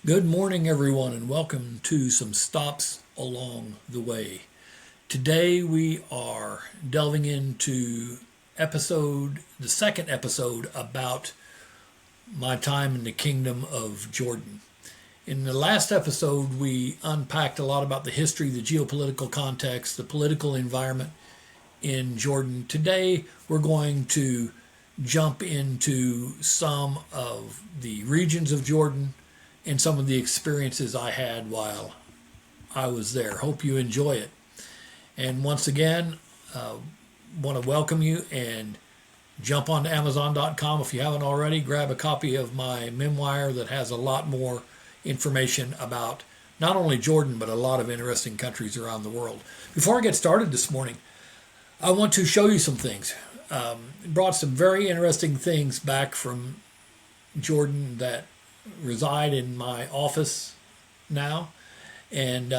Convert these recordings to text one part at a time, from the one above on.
Good morning, everyone, and welcome to some stops along the way. Today we are delving into the second episode about my time in the Kingdom of Jordan. In the last episode, we unpacked a lot about the history, the geopolitical context, the political environment in Jordan. Today, we're going to jump into some of the regions of Jordan and some of the experiences I had while I was there. Hope you enjoy it. And once again, want to welcome you and jump on to Amazon.com if you haven't already. Grab a copy of my memoir that has a lot more information about not only Jordan, but a lot of interesting countries around the world. Before I get started this morning, I want to show you some things. Brought some very interesting things back from Jordan that reside in my office now. And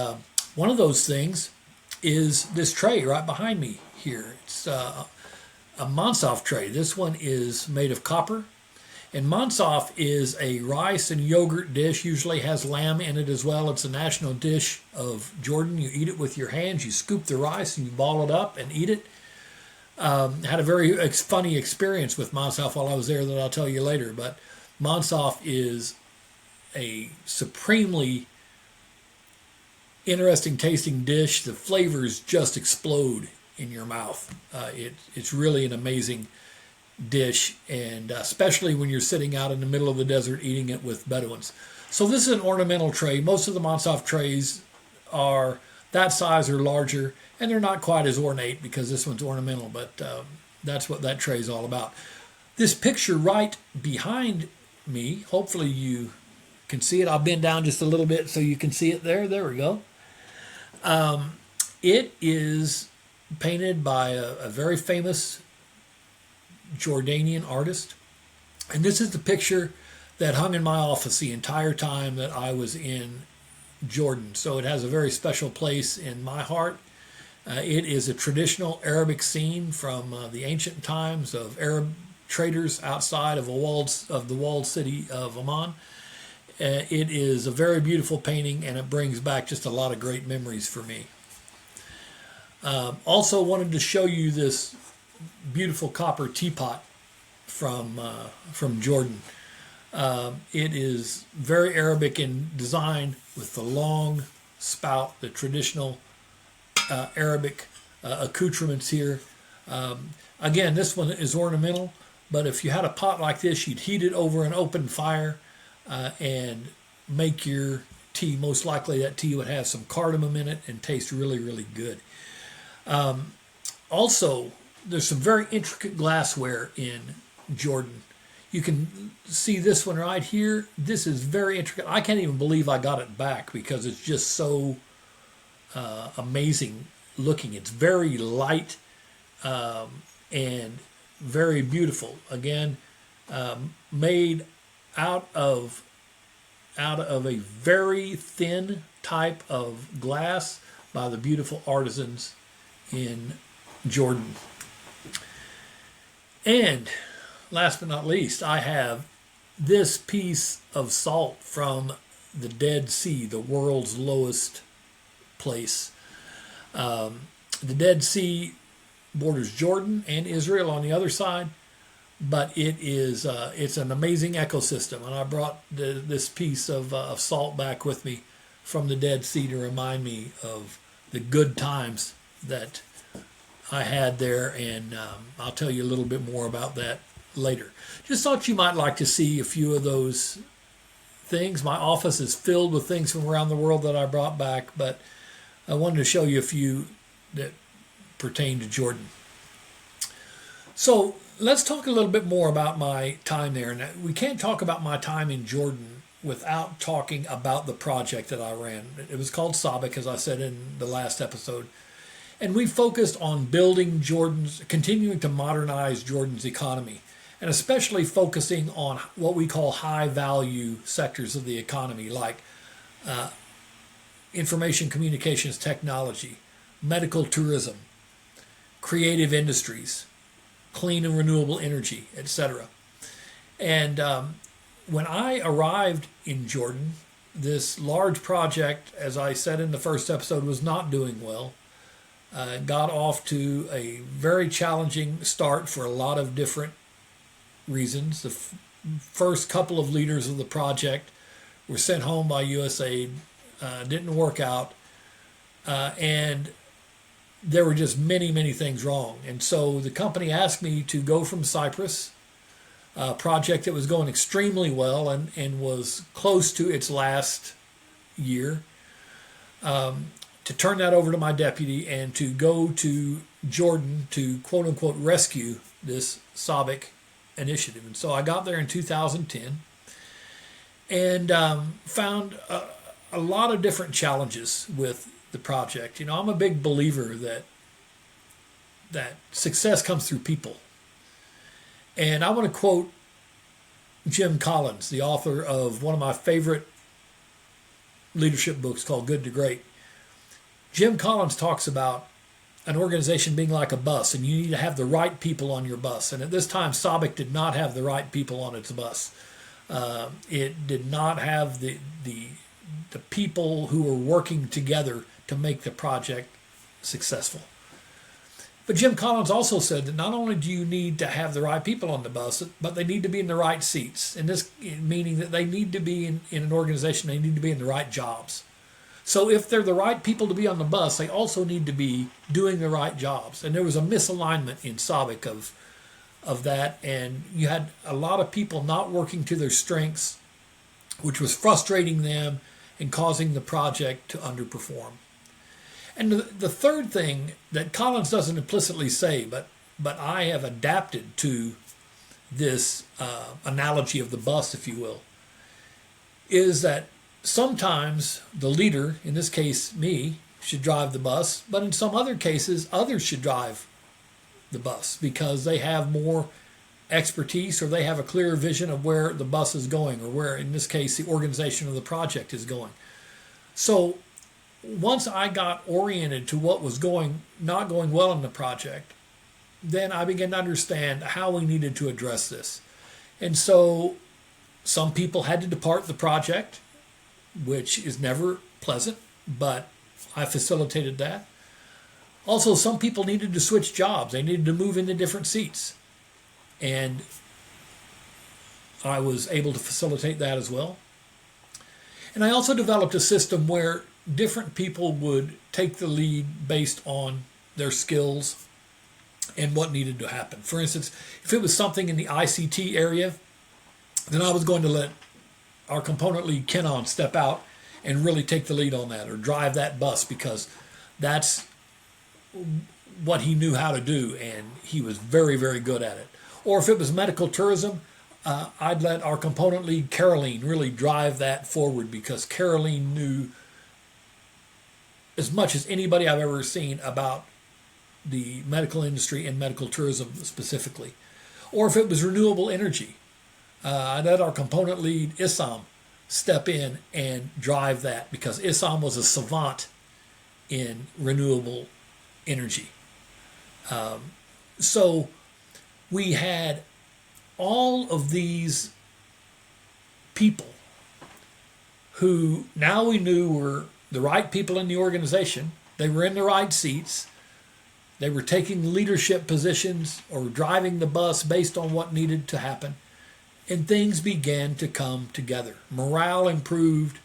one of those things is this tray right behind me here. It's a Mansaf tray. This one is made of copper. And Mansaf is a rice and yogurt dish, usually has lamb in it as well. It's a national dish of Jordan. You eat it with your hands. You scoop the rice and you ball it up and eat it. Had a very funny experience with Mansaf while I was there that I'll tell you later. But Mansaf is a supremely interesting tasting dish. The flavors just explode in your mouth. It's really an amazing dish, and especially when you're sitting out in the middle of the desert eating it with Bedouins. So this is an ornamental tray. Most of the Mansaf trays are that size or larger, and they're not quite as ornate because this one's ornamental, but that's what that tray is all about. This picture right behind me, hopefully you can see it. I'll bend down just a little bit so you can see it there. There we go. It is painted by a very famous Jordanian artist. And this is the picture that hung in my office the entire time that I was in Jordan. So it has a very special place in my heart. It is a traditional Arabic scene from the ancient times of Arab traders outside of the walled city of Amman. It is a very beautiful painting, and it brings back just a lot of great memories for me. Also wanted to show you this beautiful copper teapot from Jordan. It is very Arabic in design with the long spout, the traditional Arabic accoutrements here. Again, this one is ornamental, but if you had a pot like this, you'd heat it over an open fire and make your tea. Most likely that tea would have some cardamom in it and taste really, really good. Also, there's some very intricate glassware in Jordan. You can see this one right here. This is very intricate. I can't even believe I got it back because it's just so amazing looking. It's very light and very beautiful. Again, made out of a very thin type of glass by the beautiful artisans in Jordan. And last but not least, I have this piece of salt from the Dead Sea, the world's lowest place. The Dead Sea borders Jordan and Israel on the other side, but it's an amazing ecosystem. And I brought this piece of salt back with me from the Dead Sea to remind me of the good times that I had there, and I'll tell you a little bit more about that later. Just thought you might like to see a few of those things. My office is filled with things from around the world that I brought back, but I wanted to show you a few that pertain to Jordan. So let's talk a little bit more about my time there. Now, we can't talk about my time in Jordan without talking about the project that I ran. It was called SABEQ, as I said in the last episode. And we focused on continuing to modernize Jordan's economy, and especially focusing on what we call high value sectors of the economy, like information communications technology, medical tourism, creative industries, clean and renewable energy, etc. And when I arrived in Jordan, this large project, as I said in the first episode, was not doing well. Got off to a very challenging start for a lot of different reasons. The first couple of leaders of the project were sent home by USAID, didn't work out, and there were just many, many things wrong. And so the company asked me to go from Cyprus, a project that was going extremely well and was close to its last year, to turn that over to my deputy and to go to Jordan to quote unquote rescue this SABEQ initiative. And so I got there in 2010 and found a lot of different challenges with the project. You know, I'm a big believer that success comes through people. And I want to quote Jim Collins, the author of one of my favorite leadership books called Good to Great. Jim Collins talks about an organization being like a bus, and you need to have the right people on your bus. And at this time, SABEQ did not have the right people on its bus. It did not have the people who were working together to make the project successful. But Jim Collins also said that not only do you need to have the right people on the bus, but they need to be in the right seats. And this meaning that they need to be in an organization, they need to be in the right jobs. So if they're the right people to be on the bus, they also need to be doing the right jobs. And there was a misalignment in SABEQ of that. And you had a lot of people not working to their strengths, which was frustrating them and causing the project to underperform. And the third thing that Collins doesn't implicitly say, but I have adapted to this analogy of the bus, if you will, is that sometimes the leader, in this case me, should drive the bus, but in some other cases, others should drive the bus because they have more expertise or they have a clearer vision of where the bus is going or where, in this case, the organization of the project is going. So once I got oriented to what was not going well in the project, then I began to understand how we needed to address this. And so some people had to depart the project, which is never pleasant, but I facilitated that. Also, some people needed to switch jobs. They needed to move into different seats. And I was able to facilitate that as well. And I also developed a system where different people would take the lead based on their skills and what needed to happen. For instance, if it was something in the ICT area, then I was going to let our component lead, Kenon, step out and really take the lead on that or drive that bus because that's what he knew how to do and he was very, very good at it. Or if it was medical tourism, I'd let our component lead, Caroline, really drive that forward because Caroline knew as much as anybody I've ever seen about the medical industry and medical tourism specifically. Or if it was renewable energy, I let our component lead, Issam, step in and drive that because Issam was a savant in renewable energy. So we had all of these people who now we knew were the right people in the organization. They were in the right seats. They were taking leadership positions or driving the bus based on what needed to happen. And things began to come together. Morale improved.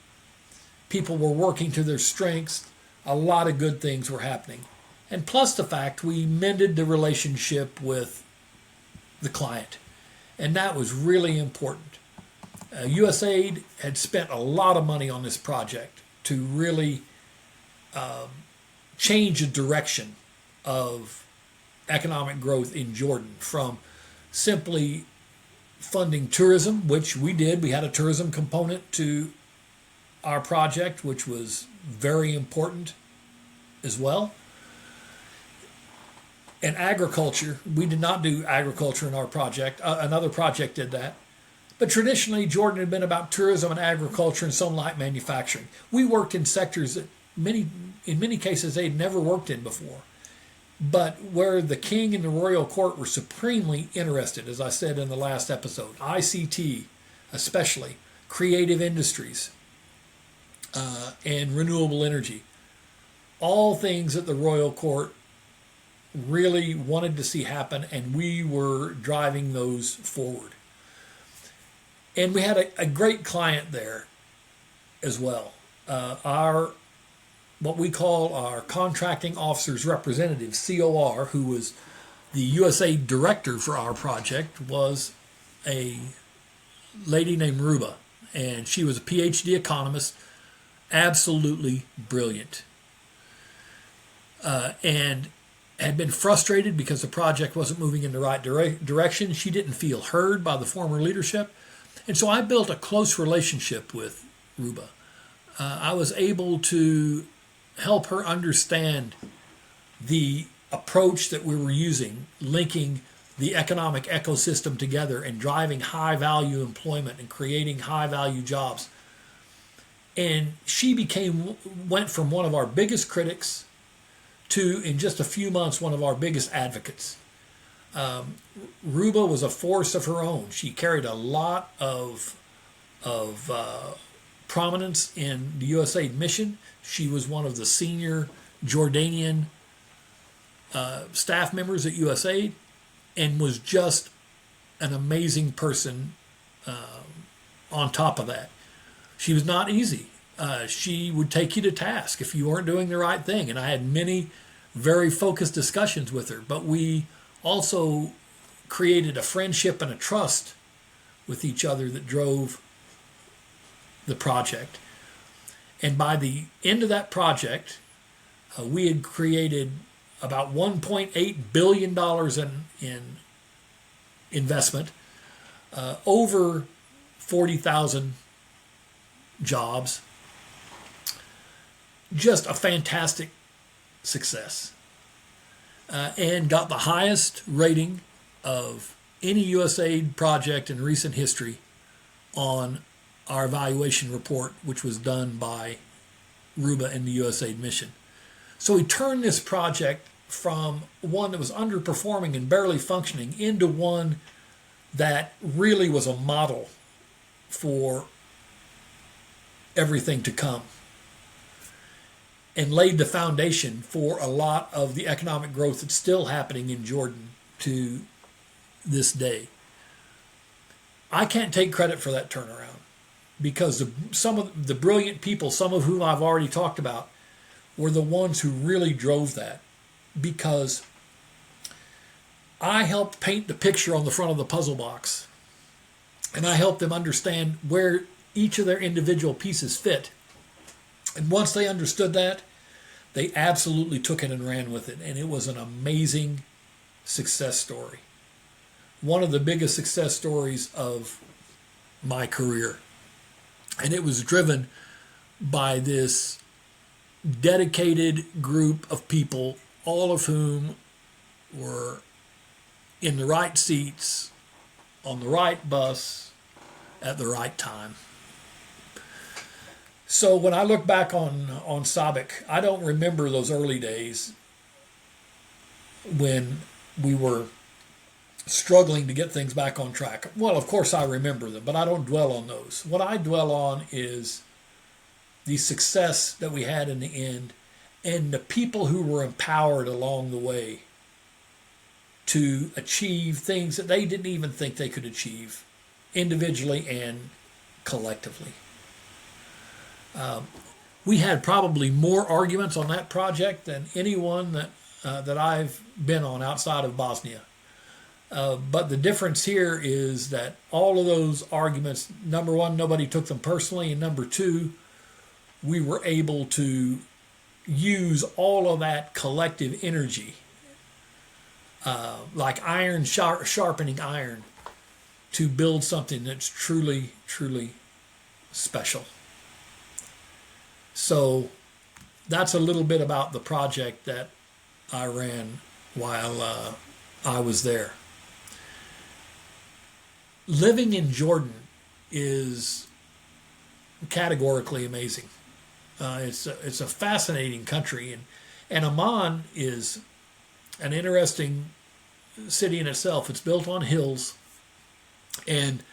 People were working to their strengths. A lot of good things were happening. And plus the fact we mended the relationship with the client. And that was really important. USAID had spent a lot of money on this project to really change the direction of economic growth in Jordan from simply funding tourism, which we did. We had a tourism component to our project, which was very important as well. And agriculture, we did not do agriculture in our project. Another project did that. But traditionally, Jordan had been about tourism and agriculture and some light manufacturing. We worked in sectors that in many cases they'd never worked in before. But where the king and the royal court were supremely interested, as I said in the last episode, ICT especially, creative industries, and renewable energy. All things that the royal court really wanted to see happen, and we were driving those forward. And we had a great client there as well. Our what we call our contracting officer's representative, COR, who was the USAID director for our project, was a lady named Ruba, and she was a PhD economist, absolutely brilliant, and had been frustrated because the project wasn't moving in the right direction. She didn't feel heard by the former leadership, and so I built a close relationship with Ruba. I was able to help her understand the approach that we were using, linking the economic ecosystem together and driving high value employment and creating high value jobs. And she went from one of our biggest critics to, in just a few months, one of our biggest advocates. Ruba was a force of her own. She carried a lot of prominence in the USAID mission. She was one of the senior Jordanian staff members at USAID, and was just an amazing person on top of that. She was not easy. She would take you to task if you weren't doing the right thing, and I had many very focused discussions with her, but we also created a friendship and a trust with each other that drove the project. And by the end of that project, we had created about $1.8 billion in investment, over 40,000 jobs. Just a fantastic success. And got the highest rating of any USAID project in recent history on our evaluation report, which was done by Ruba and the USAID mission. So we turned this project from one that was underperforming and barely functioning into one that really was a model for everything to come, and laid the foundation for a lot of the economic growth that's still happening in Jordan to this day. I can't take credit for that turnaround, because some of the brilliant people, some of whom I've already talked about, were the ones who really drove that, because I helped paint the picture on the front of the puzzle box, and I helped them understand where each of their individual pieces fit. And once they understood that, they absolutely took it and ran with it, and it was an amazing success story. One of the biggest success stories of my career. And it was driven by this dedicated group of people, all of whom were in the right seats, on the right bus, at the right time. So when I look back on SABEQ, I don't remember those early days when we were struggling to get things back on track. Well, of course I remember them, but I don't dwell on those. What I dwell on is the success that we had in the end, and the people who were empowered along the way to achieve things that they didn't even think they could achieve, individually and collectively. We had probably more arguments on that project than anyone that I've been on outside of Bosnia. But the difference here is that all of those arguments, number one, nobody took them personally, and number two, we were able to use all of that collective energy, like iron sharpening iron, to build something that's truly, truly special. So that's a little bit about the project that I ran while I was there. Living in Jordan is categorically amazing. It's a fascinating country, and Amman is an interesting city in itself. It's built on hills, and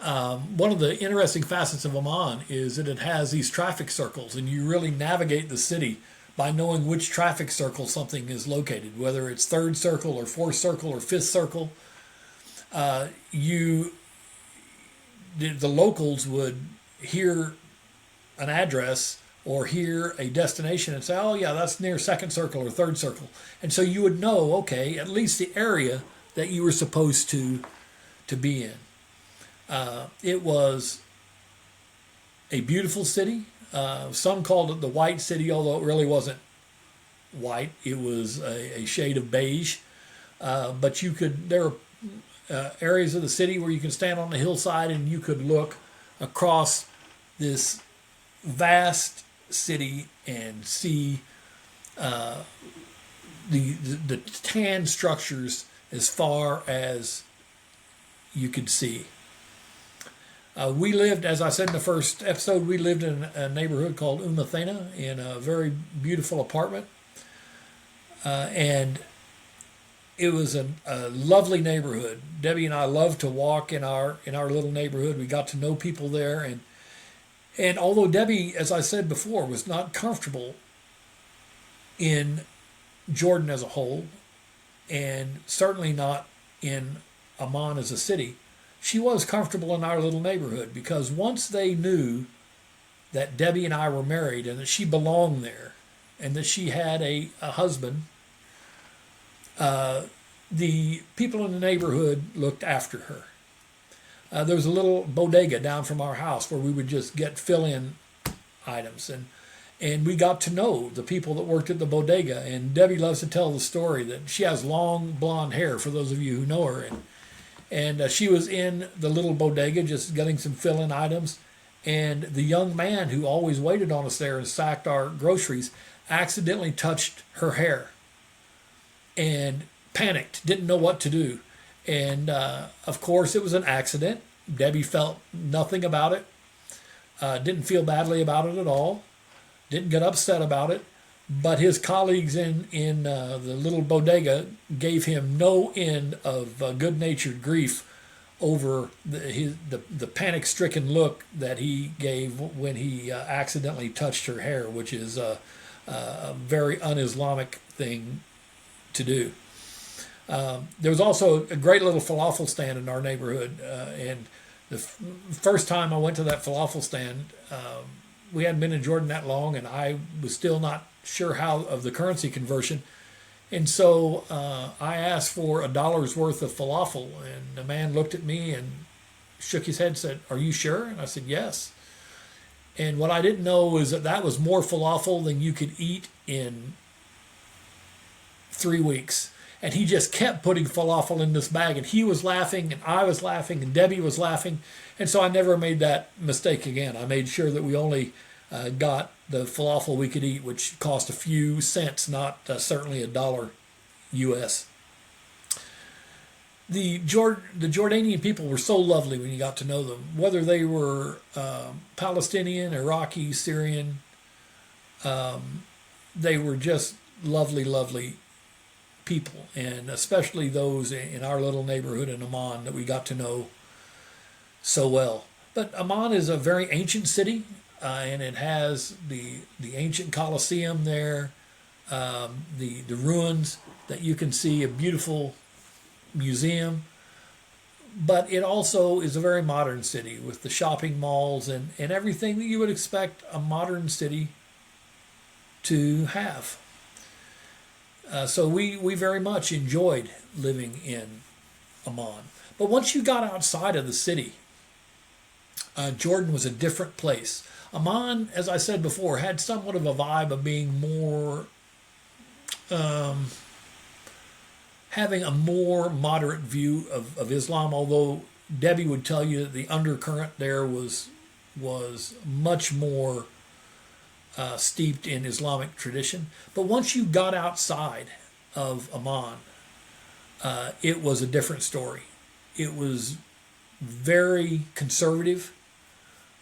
One of the interesting facets of Amman is that it has these traffic circles, and you really navigate the city by knowing which traffic circle something is located, whether it's third circle or fourth circle or fifth circle. You the locals would hear an address or hear a destination and say, oh yeah, that's near second circle or third circle. And so you would know, okay, at least the area that you were supposed to be in. It was a beautiful city. Some called it the White City, although it really wasn't white. It was a shade of beige. But there are areas of the city where you can stand on the hillside and you could look across this vast city and see the tan structures as far as you could see. We lived, as I said in the first episode, we lived in a neighborhood called Umathena in a very beautiful apartment. And it was a lovely neighborhood. Debbie and I loved to walk in our little neighborhood. We got to know people there. And although Debbie, as I said before, was not comfortable in Jordan as a whole, and certainly not in Amman as a city, she was comfortable in our little neighborhood, because once they knew that Debbie and I were married and that she belonged there and that she had a husband, the people in the neighborhood looked after her. There was a little bodega down from our house where we would just get fill-in items, and we got to know the people that worked at the bodega. And Debbie loves to tell the story that she has long blonde hair, for those of you who know her, and she was in the little bodega just getting some fill-in items, and the young man who always waited on us there and sacked our groceries accidentally touched her hair and panicked, didn't know what to do. And of course it was an accident. Debbie felt nothing about it, didn't feel badly about it at all, didn't get upset about it. But his colleagues in the little bodega gave him no end of good-natured grief over the panic-stricken look that he gave when he accidentally touched her hair, which is a very un-Islamic thing to do. There was also a great little falafel stand in our neighborhood, and the first time I went to that falafel stand, we hadn't been in Jordan that long, and I was still not sure how of the currency conversion, and so I asked for $1 worth of falafel, and the man looked at me and shook his head and said, "Are you sure?" And I said, "Yes." And what I didn't know is that was more falafel than you could eat in 3 weeks. And he just kept putting falafel in this bag, and he was laughing, and I was laughing, and Debbie was laughing. And so I never made that mistake again. I made sure that we only got the falafel we could eat, which cost a few cents, not certainly $1 US. The Jordanian people were so lovely when you got to know them, whether they were Palestinian, Iraqi, Syrian. They were just lovely, lovely people, and especially those in our little neighborhood in Amman that we got to know so well. But Amman is a very ancient city, and it has the ancient Colosseum there, the ruins that you can see, a beautiful museum. But it also is a very modern city with the shopping malls and everything that you would expect a modern city to have. So we very much enjoyed living in Amman. But once you got outside of the city, Jordan was a different place. Amman, as I said before, had somewhat of a vibe of being more, having a more moderate view of Islam, although Debbie would tell you that the undercurrent there was much more steeped in Islamic tradition. But once you got outside of Amman, it was a different story. It was very conservative,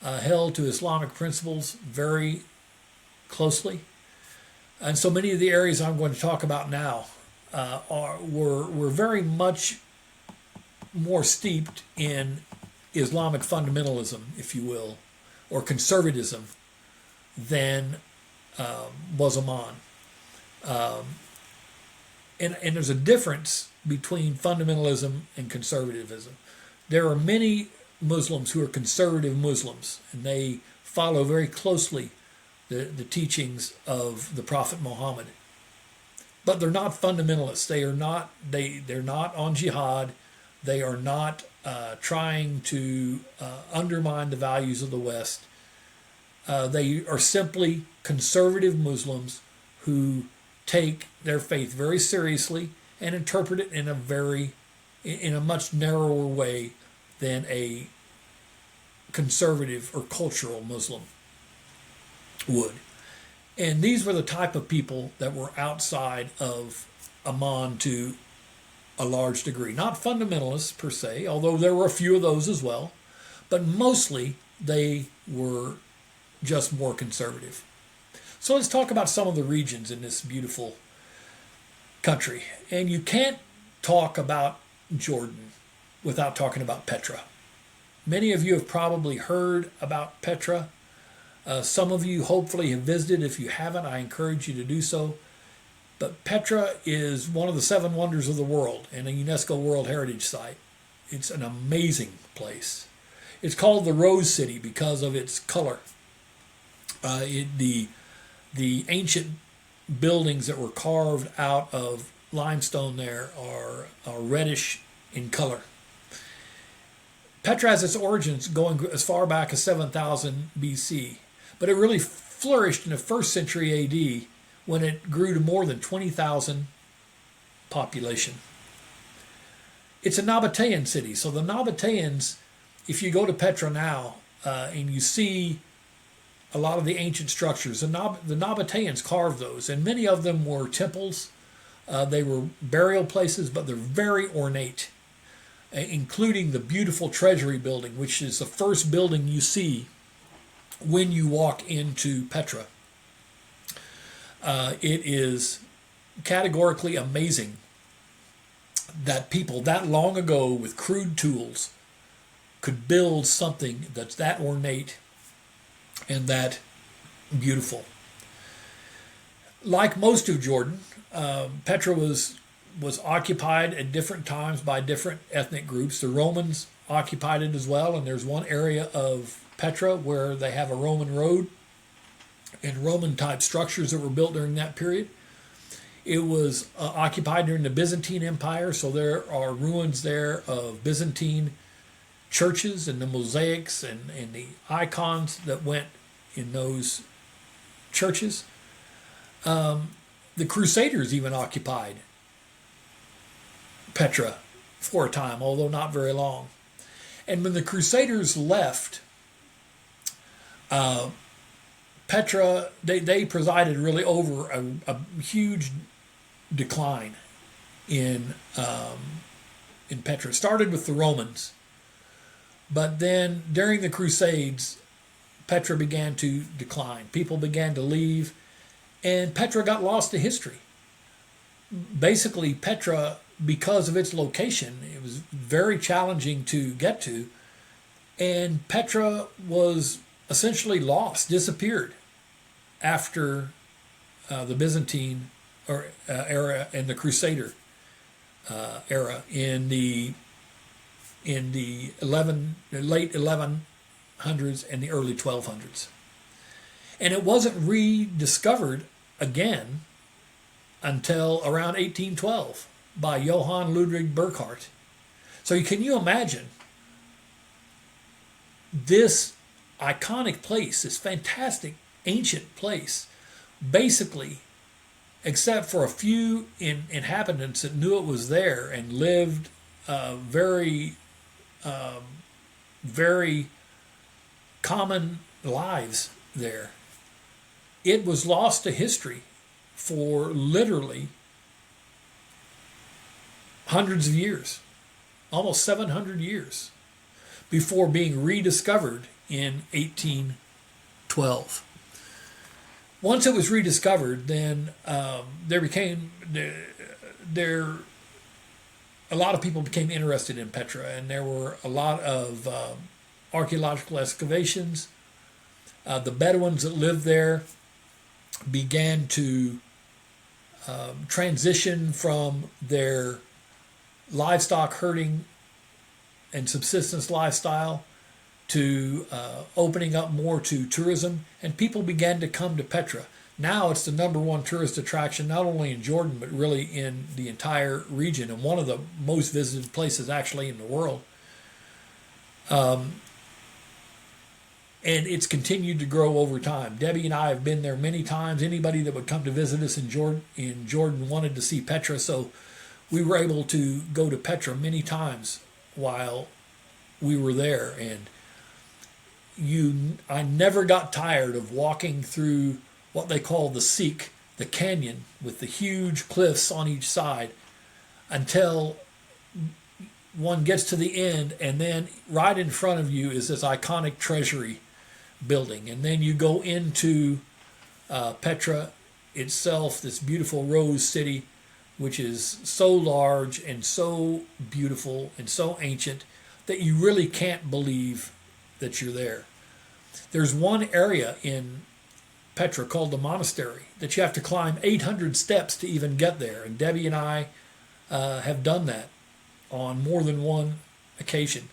held to Islamic principles very closely. And so many of the areas I'm going to talk about now were very much more steeped in Islamic fundamentalism, if you will, or conservatism than was Oman. And there's a difference between fundamentalism and conservatism. There are many Muslims who are conservative Muslims, and they follow very closely the teachings of the Prophet Muhammad. But they're not fundamentalists. They're not on jihad. They are not trying to undermine the values of the West. They are simply conservative Muslims who take their faith very seriously and interpret it in a much narrower way than a conservative or cultural Muslim would. And these were the type of people that were outside of Amman to a large degree. Not fundamentalists per se, although there were a few of those as well, but mostly they were just more conservative. So let's talk about some of the regions in this beautiful country. And you can't talk about Jordan without talking about Petra. Many of you have probably heard about Petra. Some of you hopefully have visited. If you haven't, I encourage you to do so. But Petra is one of the 7 wonders of the world and a UNESCO World Heritage Site. It's an amazing place. It's called the Rose City because of its color. The ancient buildings that were carved out of limestone there are reddish in color. Petra has its origins going as far back as 7000 BC, but it really flourished in the 1st century AD when it grew to more than 20,000 population. It's a Nabatean city, so the Nabateans, if you go to Petra now and you see a lot of the ancient structures, the Nabateans carved those, and many of them were temples. They were burial places, but they're very ornate, including the beautiful treasury building, which is the first building you see when you walk into Petra. It is categorically amazing that people that long ago with crude tools could build something that's that ornate and that beautiful. Like most of Jordan, Petra was occupied at different times by different ethnic groups. The Romans occupied it as well, and there's one area of Petra where they have a Roman road and Roman-type structures that were built during that period. It was occupied during the Byzantine Empire, so there are ruins there of Byzantine churches and the mosaics and the icons that went in those churches. The Crusaders even occupied Petra for a time, although not very long. And when the Crusaders left, Petra, they presided really over a huge decline in Petra. It started with the Romans, but then during the Crusades, Petra began to decline. People began to leave, and Petra got lost to history. Basically, Petra, because of its location, it was very challenging to get to, and Petra was essentially lost, disappeared after the Byzantine era and the Crusader era in the late 1100s and the early 1200s. And it wasn't rediscovered again until around 1812 by Johann Ludwig Burckhardt. So can you imagine this iconic place, this fantastic ancient place, basically, except for a few inhabitants that knew it was there and lived very common lives there. It was lost to history for literally hundreds of years, almost 700 years, before being rediscovered in 1812. Once it was rediscovered, then there a lot of people became interested in Petra, and there were a lot of archaeological excavations. The Bedouins that lived there began to transition from their livestock herding and subsistence lifestyle to opening up more to tourism, and people began to come to Petra. Now it's the number one tourist attraction, not only in Jordan, but really in the entire region, and one of the most visited places actually in the world. And it's continued to grow over time. Debbie and I have been there many times. Anybody that would come to visit us in Jordan wanted to see Petra, so we were able to go to Petra many times while we were there. And I never got tired of walking through what they call the SABEQ, the canyon, with the huge cliffs on each side, until one gets to the end, and then right in front of you is this iconic treasury building. And then you go into Petra itself, this beautiful rose city, which is so large and so beautiful and so ancient that you really can't believe that you're there. There's one area in Petra called the monastery that you have to climb 800 steps to even get there. And Debbie and I have done that on more than one occasion.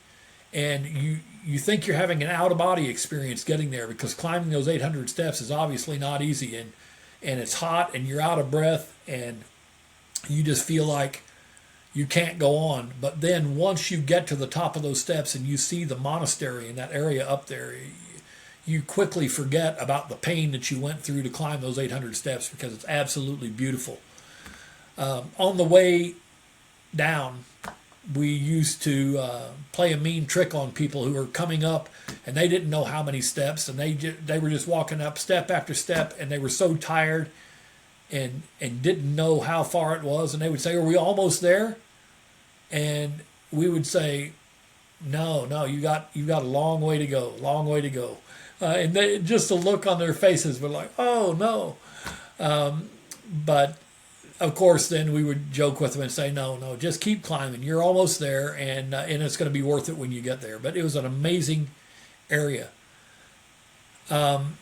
And you think you're having an out-of-body experience getting there, because climbing those 800 steps is obviously not easy, and it's hot and you're out of breath and you just feel like you can't go on. But then once you get to the top of those steps and you see the monastery in that area up there, you quickly forget about the pain that you went through to climb those 800 steps, because it's absolutely beautiful. On the way down, we used to play a mean trick on people who were coming up, and they didn't know how many steps, and they were just walking up step after step, and they were so tired and didn't know how far it was, and they would say, "Are we almost there?" And we would say, No, you got a long way to go, long way to go. And just the look on their faces were like, "Oh no!" But of course, then we would joke with them and say, "No, just keep climbing. You're almost there, and it's going to be worth it when you get there." But it was an amazing area, and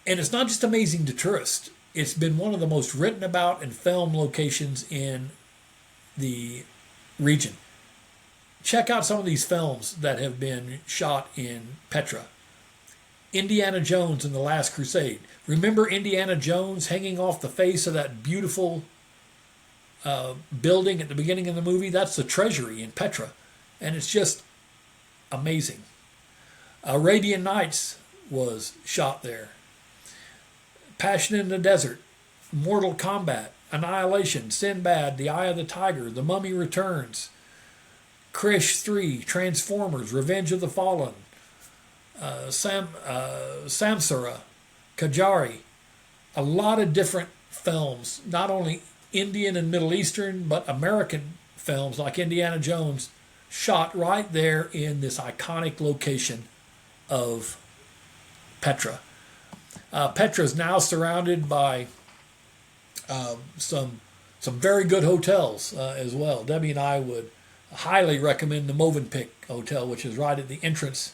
it's not just amazing to tourists. It's been one of the most written about and filmed locations in the region. Check out some of these films that have been shot in Petra. Indiana Jones and the Last Crusade. Remember Indiana Jones hanging off the face of that beautiful building at the beginning of the movie? That's the treasury in Petra, and it's just amazing. Arabian Nights was shot there. Passion in the Desert, Mortal Kombat, Annihilation, Sinbad, The Eye of the Tiger, The Mummy Returns, Krish 3, Transformers, Revenge of the Fallen, Samsara, Kajari. A lot of different films, not only Indian and Middle Eastern, but American films like Indiana Jones, shot right there in this iconic location of Petra. Petra is now surrounded by some very good hotels as well. Debbie and I would highly recommend the Movenpick Hotel, which is right at the entrance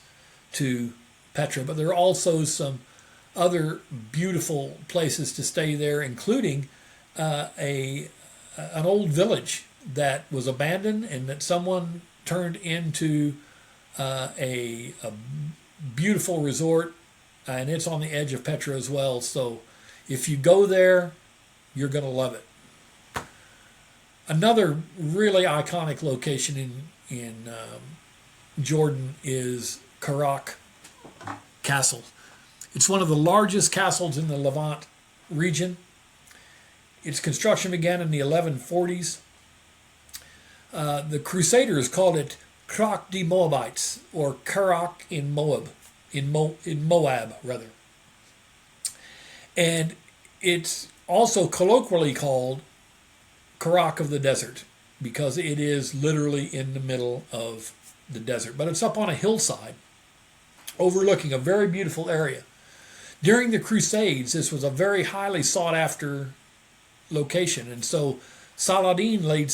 to Petra. But there are also some other beautiful places to stay there, including an old village that was abandoned and that someone turned into a beautiful resort, and it's on the edge of Petra as well. So if you go there, you're going to love it. Another really iconic location in Jordan is Karak Castle. It's one of the largest castles in the Levant region. Its construction began in the 1140s. The Crusaders called it Karak de Moabites, or Karak in Moab, in Moab rather. And it's also colloquially called Karak of the Desert, because it is literally in the middle of the desert. But it's up on a hillside overlooking a very beautiful area. During the Crusades, this was a very highly sought after location, and so Saladin laid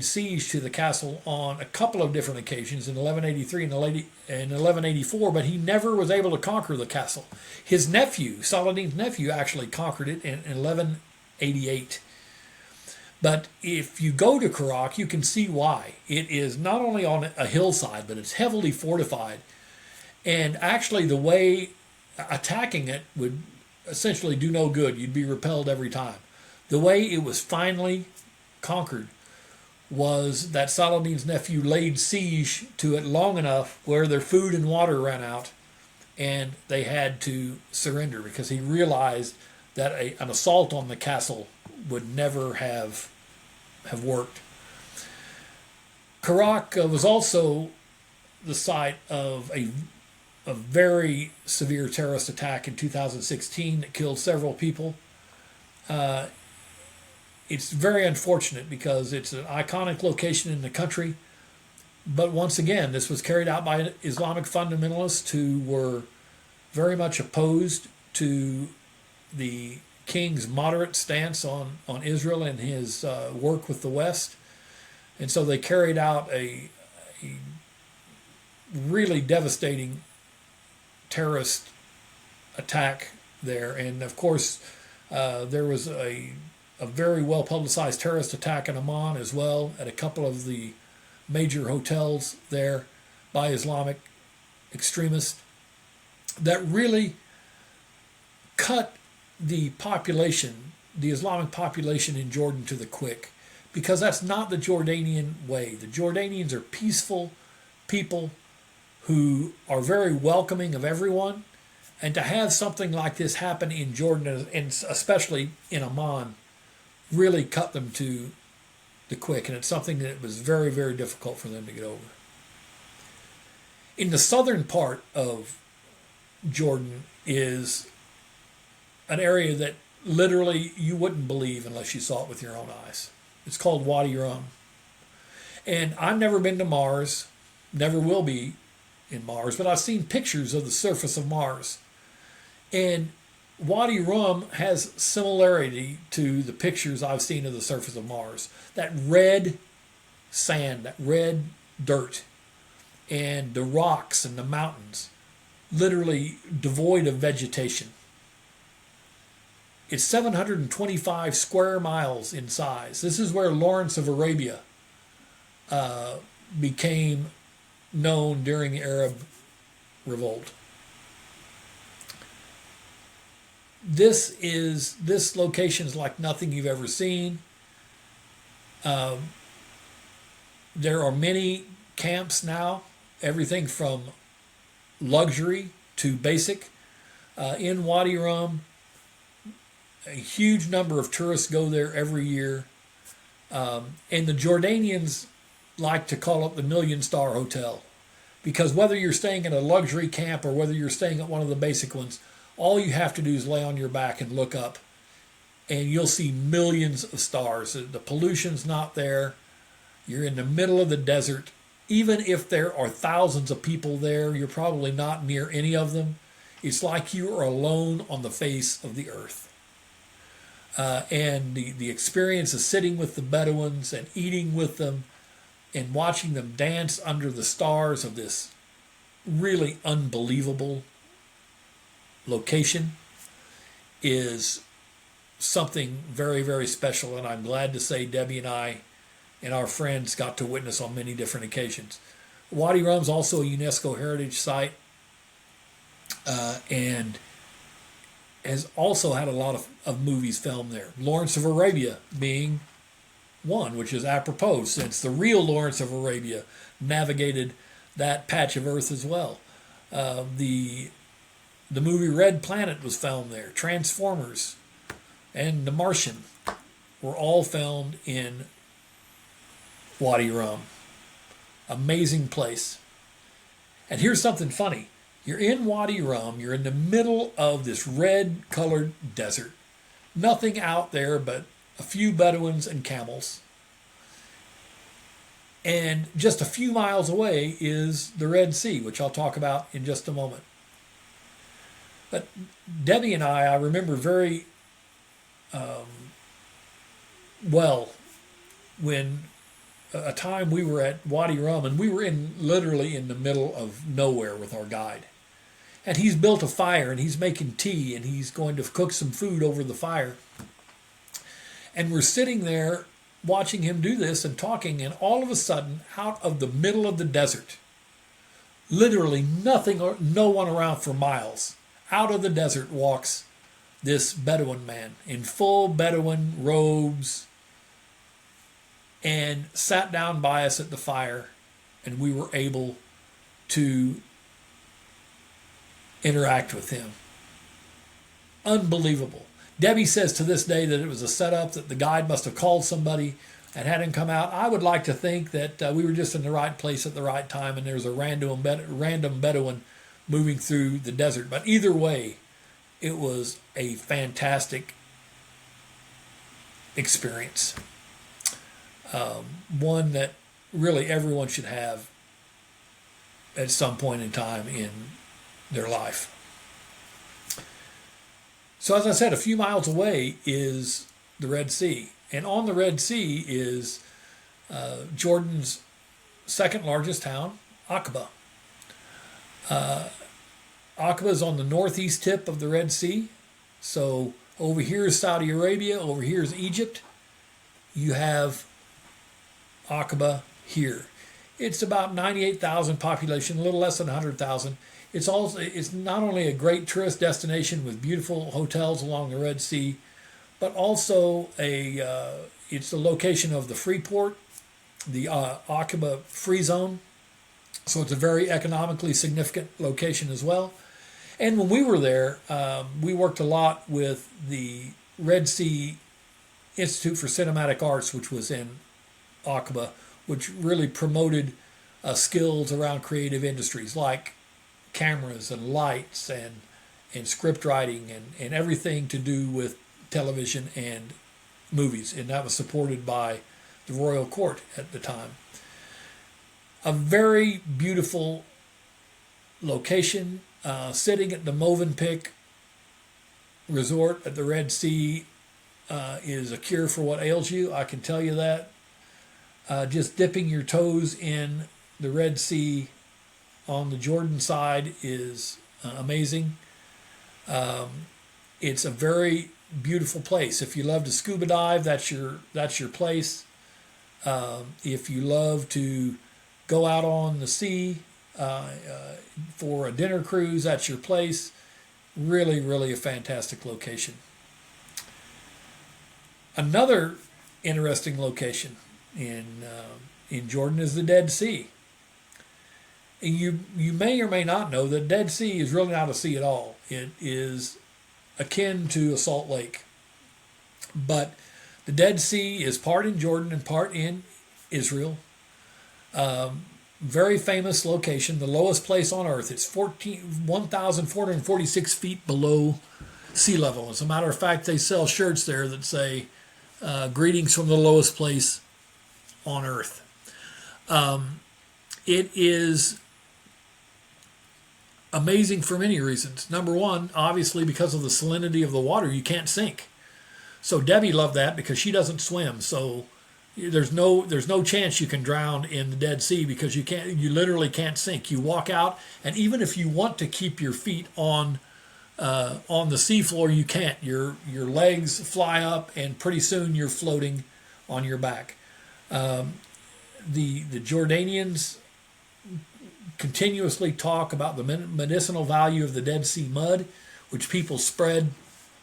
siege to the castle on a couple of different occasions in 1183 and 1184, but he never was able to conquer the castle. His nephew, Saladin's nephew, actually conquered it in 1188. But if you go to Karak, you can see why. It is not only on a hillside, but it's heavily fortified. And actually, the way attacking it would essentially do no good. You'd be repelled every time. The way it was finally conquered was that Saladin's nephew laid siege to it long enough where their food and water ran out, and they had to surrender because he realized that an assault on the castle would never have worked. Karak was also the site of a very severe terrorist attack in 2016 that killed several people. It's very unfortunate because it's an iconic location in the country. But once again, this was carried out by Islamic fundamentalists who were very much opposed to the king's moderate stance on Israel and his work with the West. And so they carried out a really devastating terrorist attack there. And of course, there was a very well publicized terrorist attack in Amman as well, at a couple of the major hotels there by Islamic extremists that really cut the population, the Islamic population in Jordan, to the quick, because that's not the Jordanian way. The Jordanians are peaceful people who are very welcoming of everyone, and to have something like this happen in Jordan, and especially in Amman, really cut them to the quick, and it's something that was very, very difficult for them to get over. In the southern part of Jordan is an area that literally you wouldn't believe unless you saw it with your own eyes. It's called Wadi Rum. And I've never been to Mars, never will be in Mars, but I've seen pictures of the surface of Mars. And Wadi Rum has similarity to the pictures I've seen of the surface of Mars. That red sand, that red dirt, and the rocks and the mountains, literally devoid of vegetation. It's 725 square miles in size. This is where Lawrence of Arabia became known during the Arab Revolt. This location is like nothing you've ever seen. There are many camps now, everything from luxury to basic. In Wadi Rum, a huge number of tourists go there every year. And the Jordanians like to call it the million-star hotel, because whether you're staying in a luxury camp or whether you're staying at one of the basic ones, all you have to do is lay on your back and look up, and you'll see millions of stars. The pollution's not there. You're in the middle of the desert. Even if there are thousands of people there, you're probably not near any of them. It's like you are alone on the face of the earth. And the experience of sitting with the Bedouins and eating with them and watching them dance under the stars of this really unbelievable location is something very, very special. And I'm glad to say Debbie and I and our friends got to witness on many different occasions. Wadi Rum is also a UNESCO heritage site, and has also had a lot of movies filmed there. Lawrence of Arabia being one, which is apropos since the real Lawrence of Arabia navigated that patch of earth as well. The movie Red Planet was filmed there. Transformers and The Martian were all filmed in Wadi Rum. Amazing place. And here's something funny. You're in Wadi Rum. You're in the middle of this red-colored desert. Nothing out there but a few Bedouins and camels. And just a few miles away is the Red Sea, which I'll talk about in just a moment. But Debbie and I remember very well when a time we were at Wadi Rum, and we were literally in the middle of nowhere with our guide. And he's built a fire, and he's making tea, and he's going to cook some food over the fire. And we're sitting there watching him do this and talking, and all of a sudden, out of the middle of the desert, literally nothing or no one around for miles, out of the desert walks this Bedouin man in full Bedouin robes, and sat down by us at the fire, and we were able to interact with him. Unbelievable. Debbie says to this day that it was a setup, that the guide must have called somebody and had him come out. I would like to think that we were just in the right place at the right time, and there's a random Bedouin moving through the desert. But either way, it was a fantastic experience. One that really everyone should have at some point in time in their life. So as I said, a few miles away is the Red Sea. And on the Red Sea is Jordan's second largest town, Aqaba. Aqaba is on the northeast tip of the Red Sea. So over here is Saudi Arabia, over here is Egypt. You have Aqaba here. It's about 98,000 population, a little less than 100,000. It's not only a great tourist destination with beautiful hotels along the Red Sea, but also it's the location of the free port, the Aqaba Free Zone. So it's a very economically significant location as well. And when we were there, we worked a lot with the Red Sea Institute for Cinematic Arts, which was in Aqaba, which really promoted skills around creative industries like cameras and lights and script writing and everything to do with television and movies. And that was supported by the royal court at the time. A very beautiful location, sitting at the Movenpick Resort at the Red Sea is a cure for what ails you. I can tell you that. Just dipping your toes in the Red Sea on the Jordan side is amazing. It's a very beautiful place. If you love to scuba dive, that's your place. If you love to go out on the sea for a dinner cruise, that's your place. Really, really a fantastic location. Another interesting location in Jordan is the Dead Sea. And you may or may not know that Dead Sea is really not a sea at all. It is akin to a salt lake. But the Dead Sea is part in Jordan and part in Israel. Very famous location, the lowest place on earth. It's 1,446 feet below sea level. As a matter of fact, they sell shirts there that say, greetings from the lowest place on earth. It is amazing for many reasons. Number one, obviously because of the salinity of the water, you can't sink. So Debbie loved that because she doesn't swim. So there's no chance you can drown in the Dead Sea because you literally can't sink. You walk out, and even if you want to keep your feet on the seafloor, you can't. Your legs fly up, and pretty soon you're floating on your back. The Jordanians continuously talk about the medicinal value of the Dead Sea mud, which people spread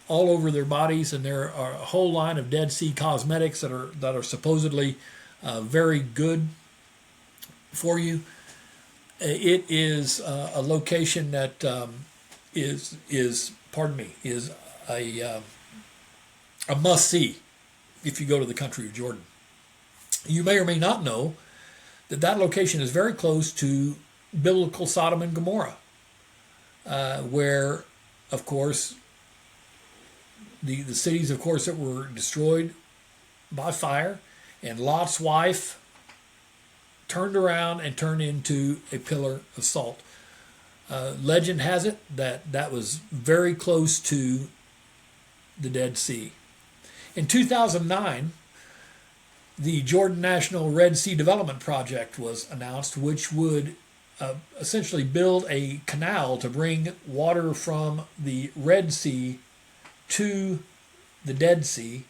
all over their bodies, and there are a whole line of Dead Sea cosmetics that are supposedly very good for you. It is a location that is a must see if you go to the country of Jordan. You may or may not know that location is very close to biblical Sodom and Gomorrah, where, of course, the cities, of course, that were destroyed by fire, and Lot's wife turned around and turned into a pillar of salt. Legend has it that was very close to the Dead Sea. In 2009, the Jordan National Red Sea Development Project was announced, which would essentially build a canal to bring water from the Red Sea to the Dead Sea,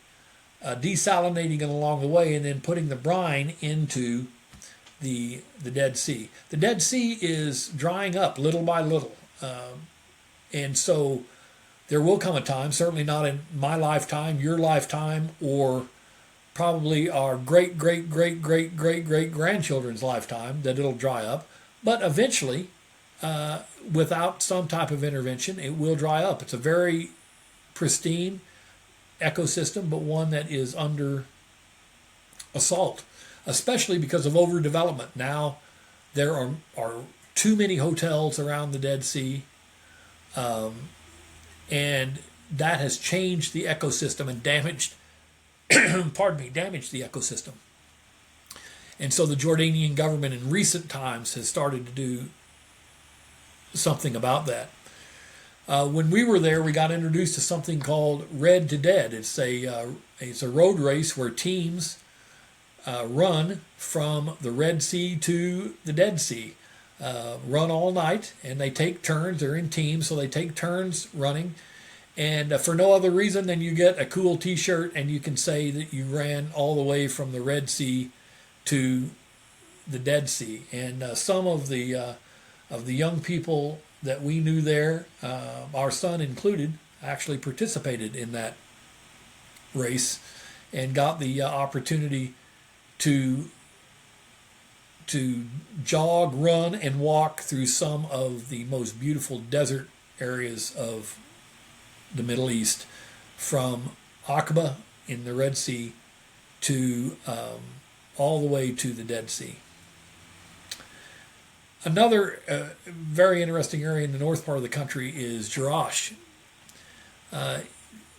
desalinating it along the way, and then putting the brine into the Dead Sea. The Dead Sea is drying up little by little, and so there will come a time, certainly not in my lifetime, your lifetime, or probably our great, great, great, great, great, great grandchildren's lifetime, that it'll dry up. But eventually, without some type of intervention, it will dry up. It's a very pristine ecosystem, but one that is under assault, especially because of overdevelopment. Now, there are too many hotels around the Dead Sea, and that has changed the ecosystem and damaged damaged the ecosystem. And so the Jordanian government in recent times has started to do something about that. When we were there, we got introduced to something called Red to Dead. It's a road race where teams run from the Red Sea to the Dead Sea. Run all night, and they take turns. They're in teams, so they take turns running. And for no other reason than you get a cool T-shirt, and you can say that you ran all the way from the Red Sea to the Dead Sea. And some of the young people that we knew there, our son included, actually participated in that race and got the opportunity to jog, run, and walk through some of the most beautiful desert areas of the Middle East, from Aqaba in the Red Sea to all the way to the Dead Sea. Another very interesting area in the north part of the country is Jerash.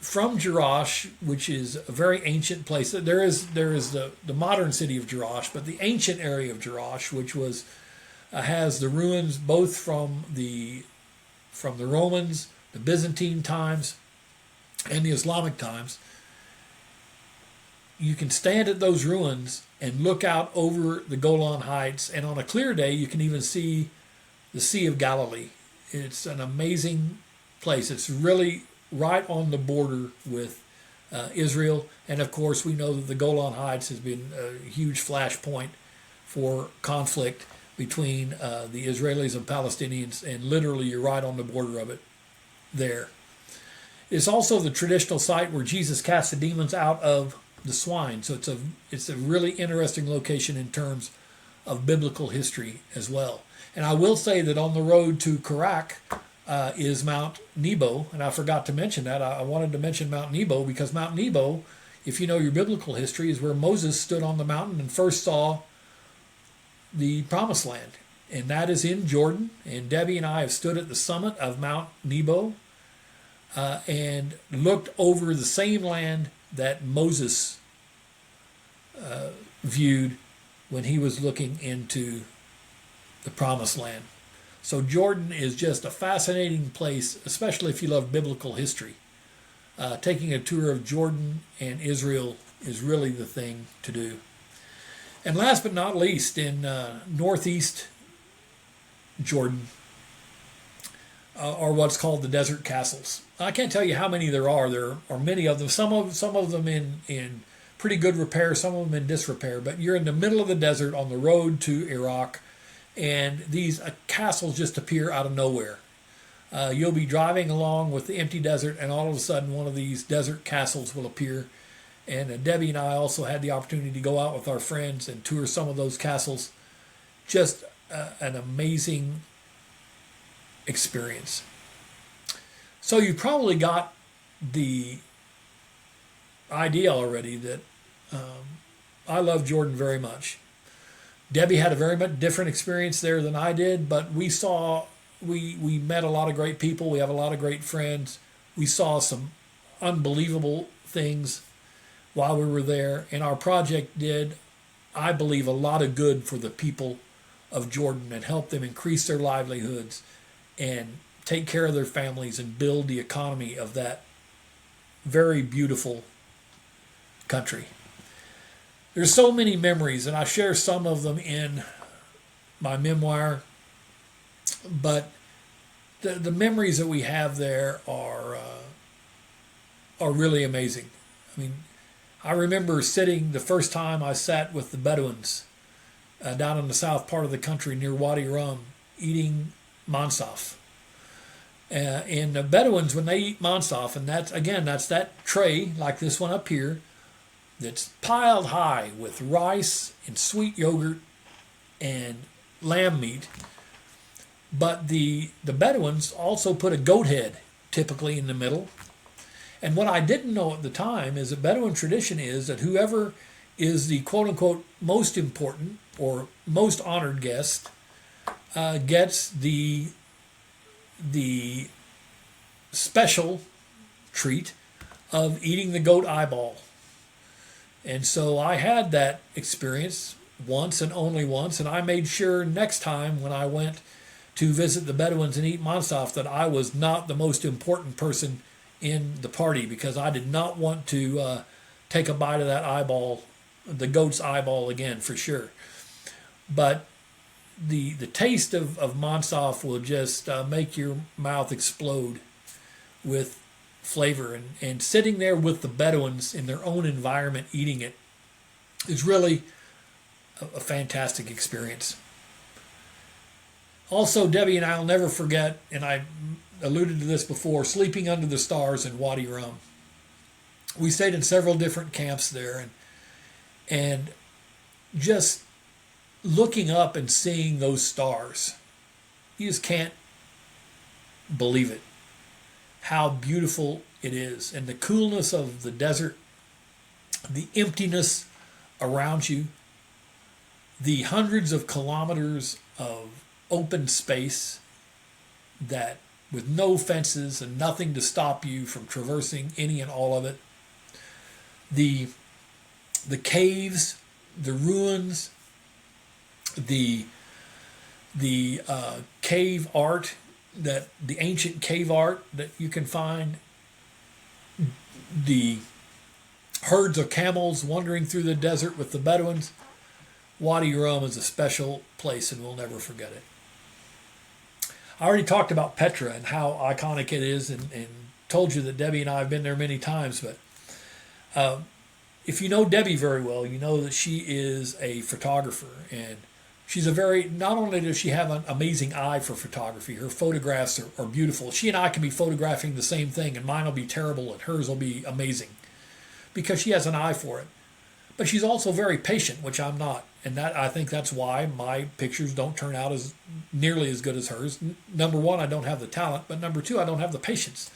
From Jerash, which is a very ancient place, there is the modern city of Jerash, but the ancient area of Jerash, which was has the ruins both from the Romans, the Byzantine times, and the Islamic times. You can stand at those ruins and look out over the Golan Heights, and on a clear day you can even see the Sea of Galilee. It's an amazing place. It's really right on the border with Israel, and of course we know that the Golan Heights has been a huge flashpoint for conflict between the Israelis and Palestinians, and literally you're right on the border of it there. It's also the traditional site where Jesus cast the demons out of the swine, so it's a really interesting location in terms of biblical history as well. And I will say that on the road to Karak is Mount Nebo, and I forgot to mention that. I wanted to mention Mount Nebo because Mount Nebo, if you know your biblical history, is where Moses stood on the mountain and first saw the Promised Land, and that is in Jordan. And Debbie and I have stood at the summit of Mount Nebo and looked over the same land that Moses viewed when he was looking into the Promised Land. So Jordan is just a fascinating place, especially if you love biblical history. Taking a tour of Jordan and Israel is really the thing to do. And last but not least, in northeast Jordan are what's called the desert castles. I can't tell you how many there are. There are many of them. Some of them in pretty good repair, some of them in disrepair. But you're in the middle of the desert on the road to Iraq, and these castles just appear out of nowhere. You'll be driving along with the empty desert, and all of a sudden one of these desert castles will appear. And Debbie and I also had the opportunity to go out with our friends and tour some of those castles. Just an amazing experience. So you probably got the idea already that I love Jordan very much. Debbie had a very much different experience there than I did, but we met a lot of great people. We have a lot of great friends. We saw some unbelievable things while we were there, and our project did, I believe, a lot of good for the people of Jordan and helped them increase their livelihoods and take care of their families and build the economy of that very beautiful country. There's so many memories, and I share some of them in my memoir, but the memories that we have there are really amazing. I mean, I remember sitting the first time I sat with the Bedouins down in the south part of the country near Wadi Rum, eating mansaf. And the Bedouins, when they eat mansaf, and that's that tray like this one up here, that's piled high with rice and sweet yogurt and lamb meat. But the Bedouins also put a goat head typically in the middle. And what I didn't know at the time is that Bedouin tradition is that whoever is the quote-unquote most important or most honored guest gets the special treat of eating the goat eyeball. And so I had that experience once and only once, and I made sure next time when I went to visit the Bedouins and eat mansaf that I was not the most important person in the party, because I did not want to take a bite of that eyeball, the goat's eyeball again, for sure. But the taste of mansaf will just make your mouth explode with flavor. And sitting there with the Bedouins in their own environment eating it is really a fantastic experience. Also, Debbie and I will never forget, and I alluded to this before, sleeping under the stars in Wadi Rum. We stayed in several different camps there, and just looking up and seeing those stars, you just can't believe it, how beautiful it is. And the coolness of the desert, the emptiness around you, the hundreds of kilometers of open space that with no fences and nothing to stop you from traversing any and all of it. The caves, the ruins, the cave art, that the ancient cave art that you can find, the herds of camels wandering through the desert with the Bedouins. Wadi Rum is a special place, and we'll never forget it. I already talked about Petra and how iconic it is, and told you that Debbie and I have been there many times. But if you know Debbie very well, you know that she is a photographer, and she's not only does she have an amazing eye for photography, her photographs are beautiful. She and I can be photographing the same thing, and mine will be terrible, and hers will be amazing, because she has an eye for it. But she's also very patient, which I'm not. And I think that's why my pictures don't turn out as nearly as good as hers. Number one, I don't have the talent, but number two, I don't have the patience.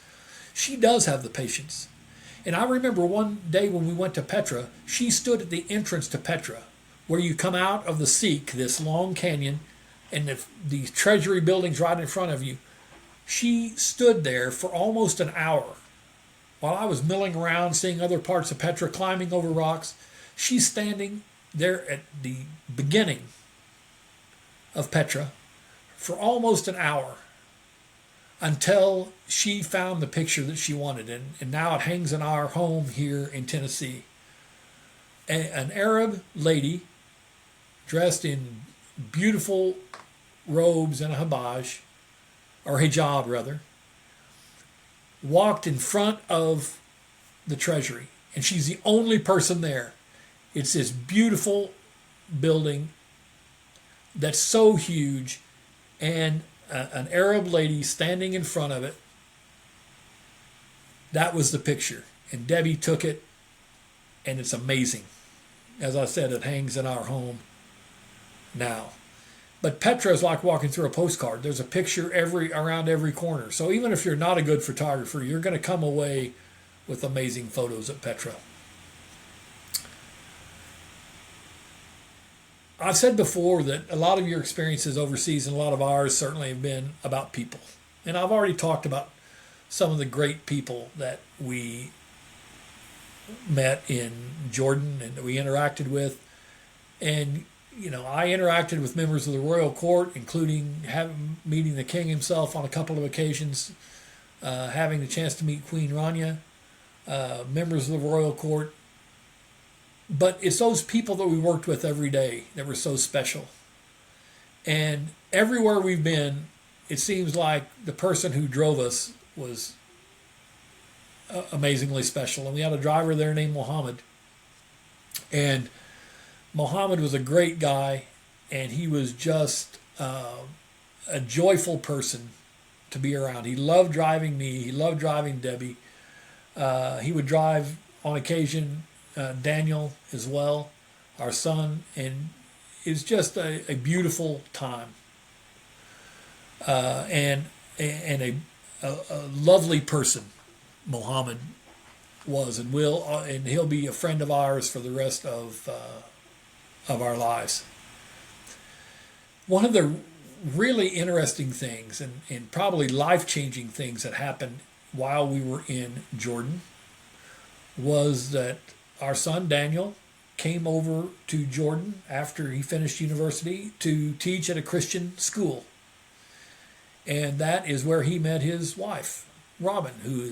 She does have the patience. And I remember one day when we went to Petra, she stood at the entrance to Petra, where you come out of the SABEQ, this long canyon, and the treasury building's right in front of you. She stood there for almost an hour while I was milling around, seeing other parts of Petra, climbing over rocks. She's standing there at the beginning of Petra for almost an hour until she found the picture that she wanted. And now it hangs in our home here in Tennessee. An Arab lady dressed in beautiful robes and a hijab rather, walked in front of the treasury. And she's the only person there. It's this beautiful building that's so huge, and an Arab lady standing in front of it. That was the picture. And Debbie took it, and it's amazing. As I said, it hangs in our home now. But Petra is like walking through a postcard. There's a picture around every corner. So even if you're not a good photographer, you're going to come away with amazing photos at Petra. I've said before that a lot of your experiences overseas, and a lot of ours certainly, have been about people. And I've already talked about some of the great people that we met in Jordan and that we interacted with. And, I interacted with members of the royal court, including meeting the king himself on a couple of occasions, having the chance to meet Queen Rania, members of the royal court, But it's those people that we worked with every day that were so special. And everywhere we've been, it seems like the person who drove us was amazingly special. And we had a driver there named Mohammed. And Mohammed was a great guy, and he was just a joyful person to be around. He loved driving me. He loved driving Debbie. He would drive on occasion Daniel as well, our son, and it's just a beautiful time. And a lovely person, Mohammed was and will, and he'll be a friend of ours for the rest of our lives. One of the really interesting things and probably life-changing things that happened while we were in Jordan was that our son Daniel came over to Jordan after he finished university to teach at a Christian school. And that is where he met his wife, Robin, who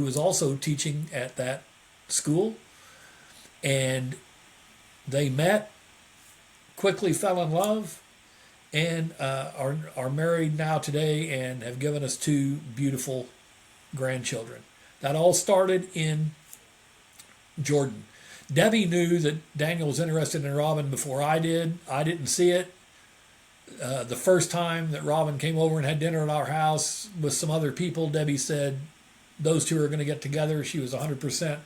is also teaching at that school. And they met, quickly fell in love, and are married now today and have given us 2 beautiful grandchildren. That all started in Jordan. Debbie knew that Daniel was interested in Robin before I did. I didn't see it. The first time that Robin came over and had dinner at our house with some other people, Debbie said, those 2 are going to get together. She was 100%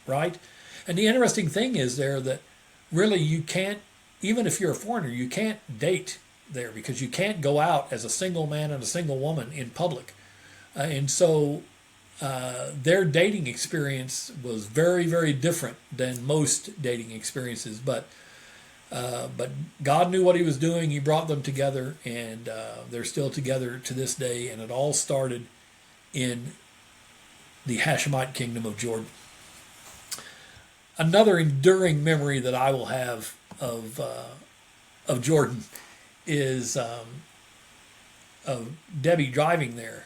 right. And the interesting thing is there that really you can't, even if you're a foreigner, you can't date there because you can't go out as a single man and a single woman in public. And so their dating experience was very, very different than most dating experiences. But God knew what he was doing. He brought them together, and they're still together to this day. And it all started in the Hashemite kingdom of Jordan. Another enduring memory that I will have of Jordan is of Debbie driving there.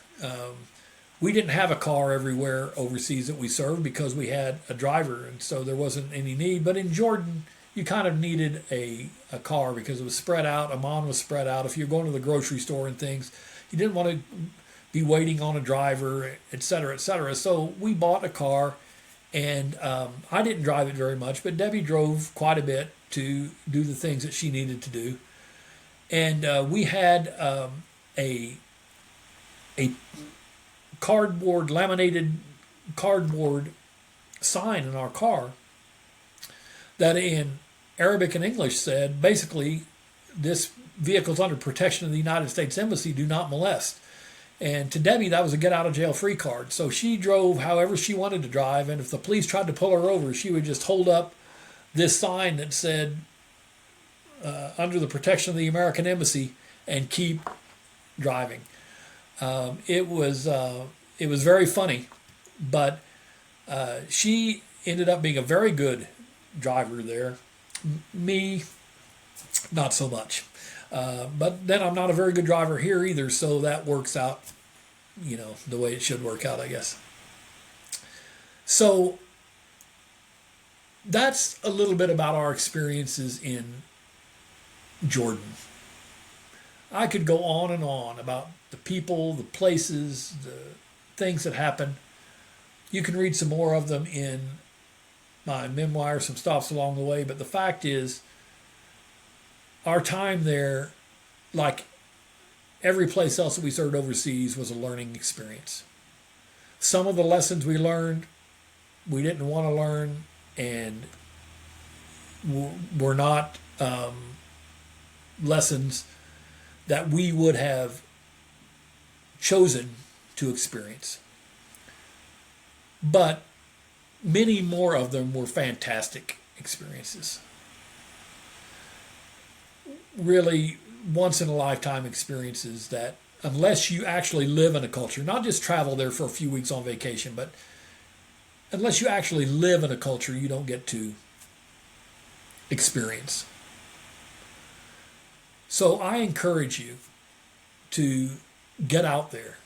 We didn't have a car everywhere overseas that we served because we had a driver, and so there wasn't any need. But in Jordan, you kind of needed a car because it was spread out. Amman was spread out. If you're going to the grocery store and things, you didn't want to be waiting on a driver, et cetera, et cetera. So we bought a car, and I didn't drive it very much, but Debbie drove quite a bit to do the things that she needed to do. And we had a laminated cardboard sign in our car that in Arabic and English said, basically, this vehicle's under protection of the United States Embassy, do not molest. And to Debbie, that was a get-out-of-jail-free card. So she drove however she wanted to drive, and if the police tried to pull her over, she would just hold up this sign that said, under the protection of the American Embassy, and keep driving. It was very funny, but she ended up being a very good driver there. Me, not so much. But then I'm not a very good driver here either, so that works out, the way it should work out, I guess. So that's a little bit about our experiences in Jordan. I could go on and on about the people, the places, the things that happened. You can read some more of them in my memoir, Some Stops Along the Way, but the fact is, our time there, like every place else that we served overseas, was a learning experience. Some of the lessons we learned, we didn't want to learn, and were not lessons that we would have chosen to experience. But many more of them were fantastic experiences. Really once-in-a-lifetime experiences that, unless you actually live in a culture, not just travel there for a few weeks on vacation, but unless you actually live in a culture, you don't get to experience. So I encourage you to get out there.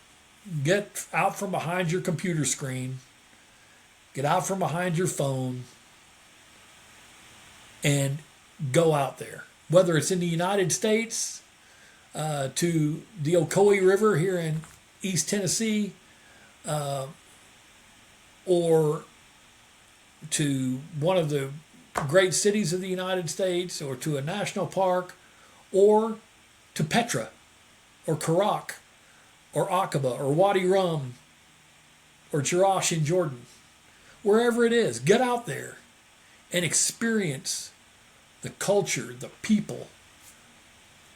Get out from behind your computer screen. Get out from behind your phone and go out there. Whether it's in the United States, to the Ocoee River here in East Tennessee, or to one of the great cities of the United States, or to a national park, or to Petra, or Karak, or Aqaba, or Wadi Rum, or Jerash in Jordan. Wherever it is, get out there and experience the culture, the people,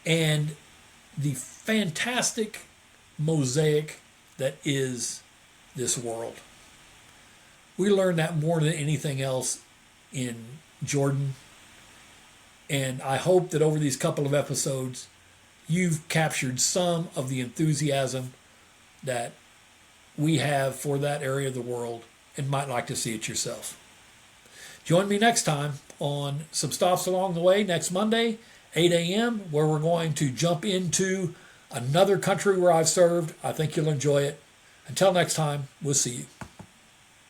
and the fantastic mosaic that is this world. We learned that more than anything else in Jordan. And I hope that over these couple of episodes, you've captured some of the enthusiasm that we have for that area of the world and might like to see it yourself. Join me next time on Some Stops Along the Way next Monday, 8 a.m., where we're going to jump into another country where I've served. I think you'll enjoy it. Until next time, we'll see you.